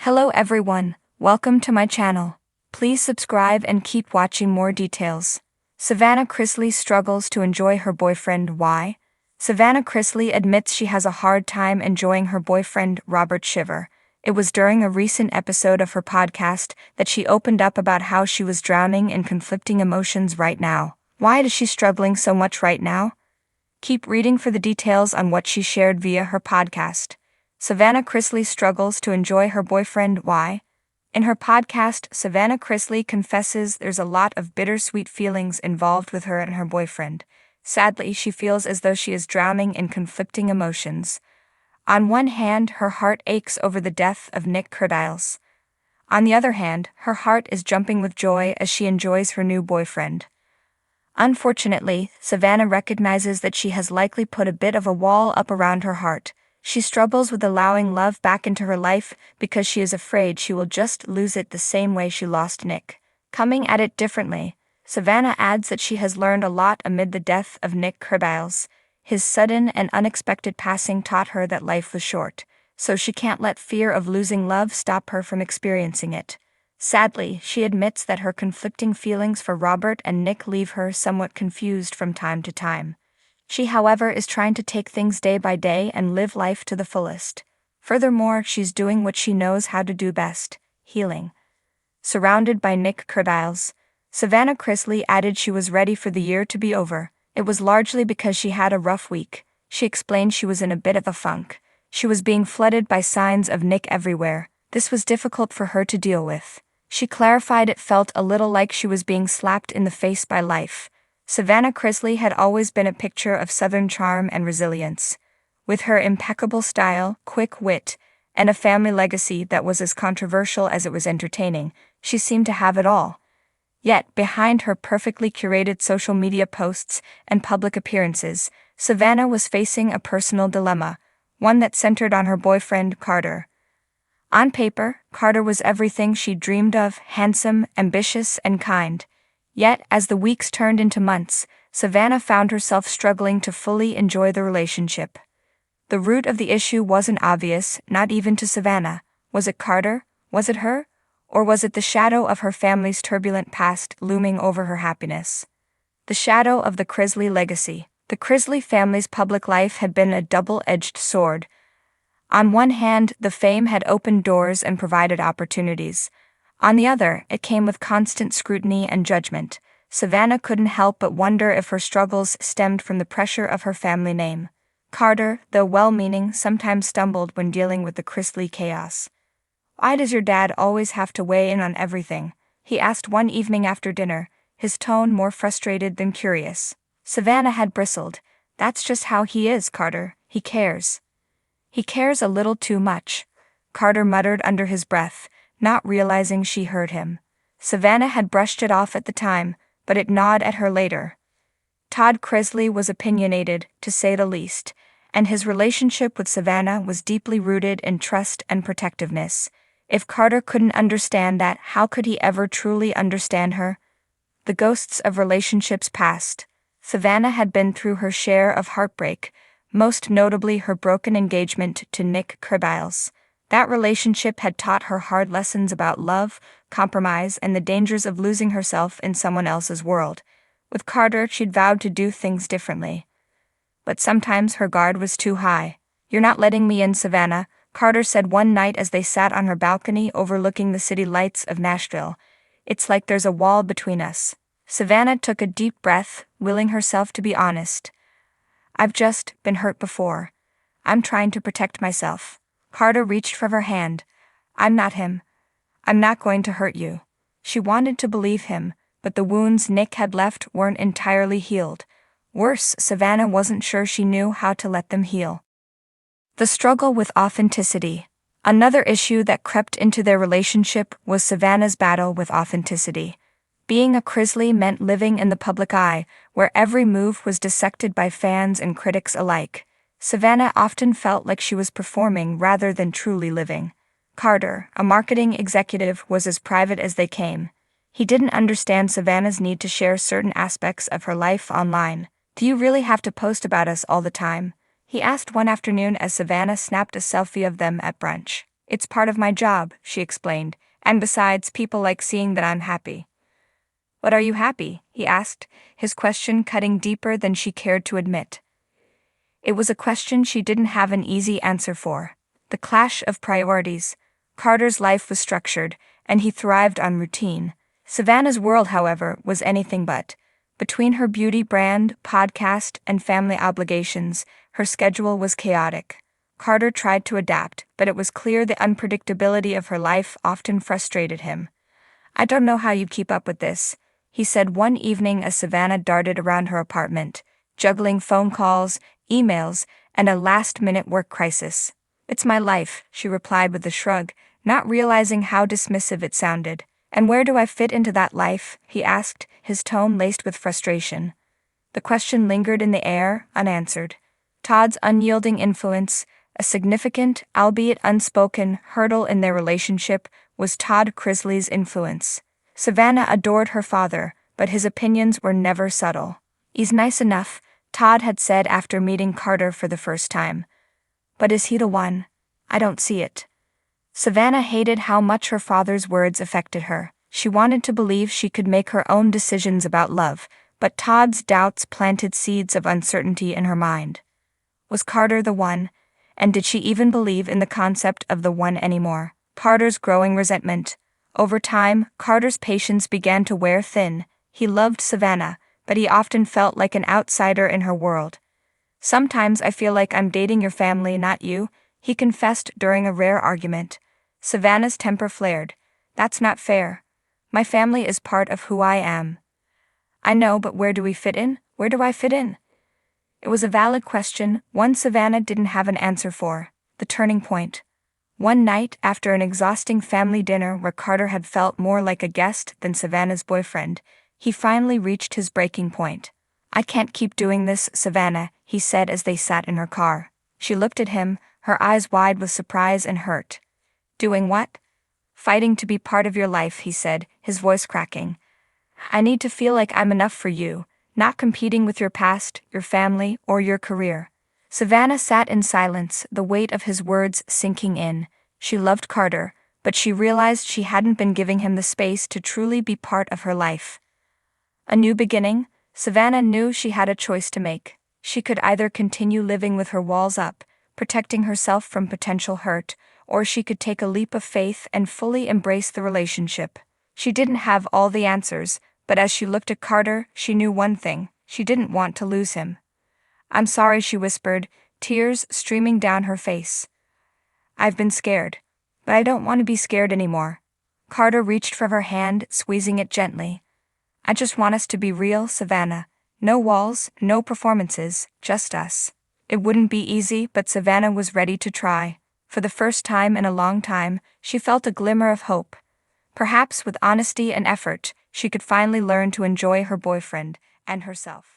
Hello everyone, welcome to my channel. Please subscribe and keep watching more details. Savannah Chrisley struggles to enjoy her boyfriend. Why? Savannah Chrisley admits she has a hard time enjoying her boyfriend, Robert Shiver. It was during a recent episode of her podcast that she opened up about how she was drowning in conflicting emotions right now. Why is she struggling so much right now? Keep reading for the details on what she shared via her podcast. Savannah Chrisley struggles to enjoy her boyfriend. Why? In her podcast, Savannah Chrisley confesses there's a lot of bittersweet feelings involved with her and her boyfriend. Sadly, she feels as though she is drowning in conflicting emotions. On one hand, her heart aches over the death of Nick Cardiles. On the other hand, her heart is jumping with joy as she enjoys her new boyfriend. Unfortunately, Savannah recognizes that she has likely put a bit of a wall up around her heart. She struggles with allowing love back into her life because she is afraid she will just lose it the same way she lost Nick. Coming at it differently, Savannah adds that she has learned a lot amid the death of Nick Cardiles. His sudden and unexpected passing taught her that life was short, so she can't let fear of losing love stop her from experiencing it. Sadly, she admits that her conflicting feelings for Robert and Nick leave her somewhat confused from time to time. She, however, is trying to take things day by day and live life to the fullest. Furthermore, she's doing what she knows how to do best: healing. Surrounded by Nick Cardiles, Savannah Chrisley added she was ready for the year to be over. It was largely because she had a rough week. She explained she was in a bit of a funk. She was being flooded by signs of Nick everywhere. This was difficult for her to deal with. She clarified it felt a little like she was being slapped in the face by life. Savannah Chrisley had always been a picture of Southern charm and resilience. With her impeccable style, quick wit, and a family legacy that was as controversial as it was entertaining, she seemed to have it all. Yet, behind her perfectly curated social media posts and public appearances, Savannah was facing a personal dilemma, one that centered on her boyfriend, Carter. On paper, Carter was everything she dreamed of: handsome, ambitious, and kind. Yet, as the weeks turned into months, Savannah found herself struggling to fully enjoy the relationship. The root of the issue wasn't obvious, not even to Savannah. Was it Carter? Was it her? Or was it the shadow of her family's turbulent past looming over her happiness? The shadow of the Chrisley legacy. The Chrisley family's public life had been a double-edged sword. On one hand, the fame had opened doors and provided opportunities. On the other, it came with constant scrutiny and judgment. Savannah couldn't help but wonder if her struggles stemmed from the pressure of her family name. Carter, though well-meaning, sometimes stumbled when dealing with the Chrisley chaos. "Why does your dad always have to weigh in on everything?" he asked one evening after dinner, his tone more frustrated than curious. Savannah had bristled. "That's just how he is, Carter. He cares. He cares a little too much," Carter muttered under his breath, not realizing she heard him. Savannah had brushed it off at the time, but it gnawed at her later. Todd Chrisley was opinionated, to say the least, and his relationship with Savannah was deeply rooted in trust and protectiveness. If Carter couldn't understand that, how could he ever truly understand her? The ghosts of relationships past. Savannah had been through her share of heartbreak, most notably her broken engagement to Nick Cardiles. That relationship had taught her hard lessons about love, compromise, and the dangers of losing herself in someone else's world. With Carter, she'd vowed to do things differently. But sometimes her guard was too high. "You're not letting me in, Savannah," Carter said one night as they sat on her balcony overlooking the city lights of Nashville. "It's like there's a wall between us." Savannah took a deep breath, willing herself to be honest. "I've just been hurt before. I'm trying to protect myself." Carter reached for her hand. "I'm not him. I'm not going to hurt you." She wanted to believe him, but the wounds Nick had left weren't entirely healed. Worse, Savannah wasn't sure she knew how to let them heal. The struggle with authenticity. Another issue that crept into their relationship was Savannah's battle with authenticity. Being a Chrisley meant living in the public eye, where every move was dissected by fans and critics alike. Savannah often felt like she was performing rather than truly living. Carter, a marketing executive, was as private as they came. He didn't understand Savannah's need to share certain aspects of her life online. "Do you really have to post about us all the time?" he asked one afternoon as Savannah snapped a selfie of them at brunch. It's part of my job, she explained, and besides, people like seeing that I'm happy. What are you happy? He asked, his question cutting deeper than she cared to admit. It was a question she didn't have an easy answer for. The clash of priorities. Carter's life was structured, and he thrived on routine. Savannah's world, however, was anything but. Between her beauty brand, podcast, and family obligations, her schedule was chaotic. Carter tried to adapt, but it was clear the unpredictability of her life often frustrated him. I don't know how you keep up with this, he said one evening as Savannah darted around her apartment, juggling phone calls, emails, and a last-minute work crisis. It's my life, she replied with a shrug, not realizing how dismissive it sounded. And where do I fit into that life? He asked, his tone laced with frustration. The question lingered in the air, unanswered. Todd's unyielding influence, a significant, albeit unspoken, hurdle in their relationship, was Todd Chrisley's influence. Savannah adored her father, but his opinions were never subtle. He's nice enough, Todd had said after meeting Carter for the first time. But is he the one? I don't see it. Savannah hated how much her father's words affected her. She wanted to believe she could make her own decisions about love, but Todd's doubts planted seeds of uncertainty in her mind. Was Carter the one? And did she even believe in the concept of the one anymore? Carter's growing resentment. Over time, Carter's patience began to wear thin. He loved Savannah, but he often felt like an outsider in her world. Sometimes I feel like I'm dating your family, not you, he confessed during a rare argument. Savannah's temper flared. That's not fair. My family is part of who I am. I know, but where do we fit in? Where do I fit in? It was a valid question, one Savannah didn't have an answer for. The turning point. One night, after an exhausting family dinner where Carter had felt more like a guest than Savannah's boyfriend, he finally reached his breaking point. I can't keep doing this, Savannah, he said as they sat in her car. She looked at him, her eyes wide with surprise and hurt. Doing what? Fighting to be part of your life, he said, his voice cracking. I need to feel like I'm enough for you, not competing with your past, your family, or your career. Savannah sat in silence, the weight of his words sinking in. She loved Carter, but she realized she hadn't been giving him the space to truly be part of her life. A new beginning? Savannah knew she had a choice to make. She could either continue living with her walls up, protecting herself from potential hurt, or she could take a leap of faith and fully embrace the relationship. She didn't have all the answers, but as she looked at Carter, she knew one thing: she didn't want to lose him. I'm sorry, she whispered, tears streaming down her face. I've been scared, but I don't want to be scared anymore. Carter reached for her hand, squeezing it gently. I just want us to be real, Savannah. No walls, no performances, just us. It wouldn't be easy, but Savannah was ready to try. For the first time in a long time, she felt a glimmer of hope. Perhaps with honesty and effort, she could finally learn to enjoy her boyfriend and herself.